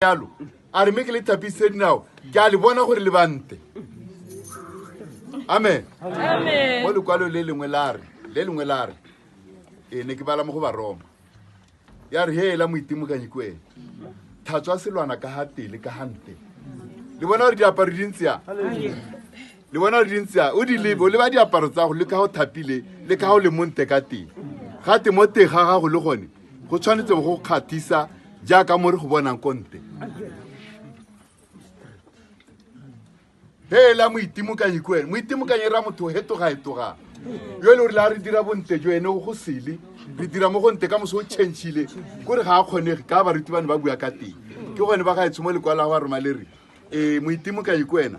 yalo a re me ke le thapise dinao ke a le bona gore le bante amen mo lekwalo le lengwe la re ne ke bala mo go Baroma ya re hela moitimokanyi kwena thatswa selwana ka hatele ka hante le bona gore diaparo di ntsia le bona gore di ntsia o di lebo le ba diaparo tsa go le ka go thapile le ka go le monte ka teng gate mo teng ga gago le gone go tshwanetse go kgatisa jaaka mo re go bonang konte hela moitimokanyi kwena moitimokanyi ra motho hetoga yo le re re dira bonte jo ene go sele re dira mo gonte ka moso o changeile gore ga a kgonege ka ba ruti bane ba bua ka teng ke gone ba ga etshomo le kwala wa roma le re moitimokanyi kwena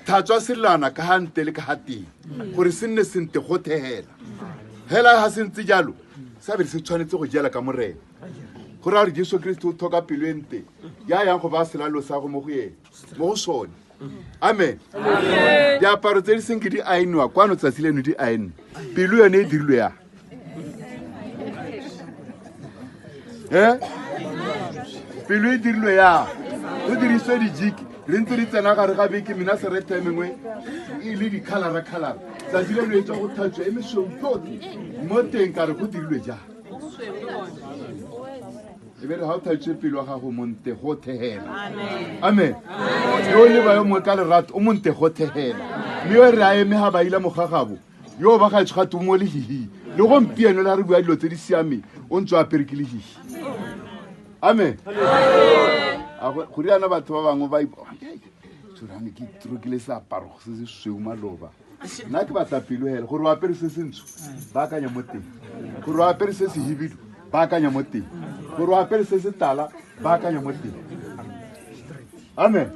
thatswa selana ka hante le ka hateng gore se nne sente go thehela hela ha se ntse jalo sa be se tshwanetse go jela ka morena gore a re Jesu Kristo o thoka pelo ente ya yang go ba selalo sa go mo go yena mo go sone amen diaparo tse di seng ke di ainwa kwano tsatsi leno di aine pelo yone e dirilwe ya pelo e dirilwe ya o diriswe dijiki re ntse di tsena gare ga beke mina se re temengwe e le di-colora tsatsi leno e tswa go thatswa e mesweu tsotlhe mo teng ka re go dirilwe jang e be re ga o thatswe pelo wa gago monte go thehela amen yo le ba yo mo ka lerato o monte go thehela mme yo re a eme ga ba ile mogagabo yo ba ga etsho ga tumo le hihi le gompieno le a re bua dilo tse di siameng o ntse o apere ke le hihi amen go riana batho ba bangwe ba tsorane ke trokile seaparo se se sweu maloba nna ke batla pelo hela gore o apere se se ntsho ba akanya mo teng gore o apere se se hibidu ba akanya mo teng gore o apere se se tala ba akanya mo teng amen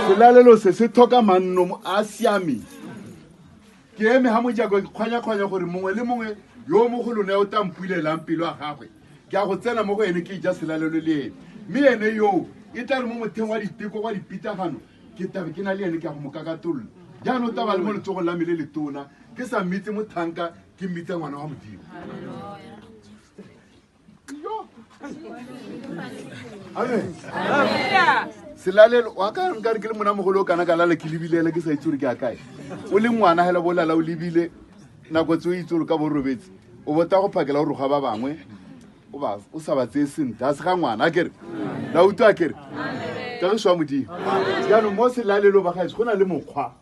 selalelo se se thoka manno a siameng ke eme ha mojako ke kgwanya gore mongwe le mongwe yo mo go lone o tampuilelang pelo a gagwe ke a go tsena mo go ene ke ja selalelo le ene mme ene yo e tla re mo motheng wa diteko wa dipitagano ke tabe ke na le ene ke a go mo kakatolola jaanong taba le mo letsogong la mele letona ke sa mmitse mothanka ke mmitse ngwana wa modimo amen selalelo wa ka nka re ke le monamogolo o kana ka lala ke lebilele ke sa itse gore ke a kae o le ngwana hela bolala o lebile nako tse o itse gore ka borobetse o bota go phakela go roga ba bangwe o sa ba tseye sente a se ga ngwana a kere la utlwa a kere ka ge swa modimo jaanong mo selalelo ba gaetso go na le mokgwa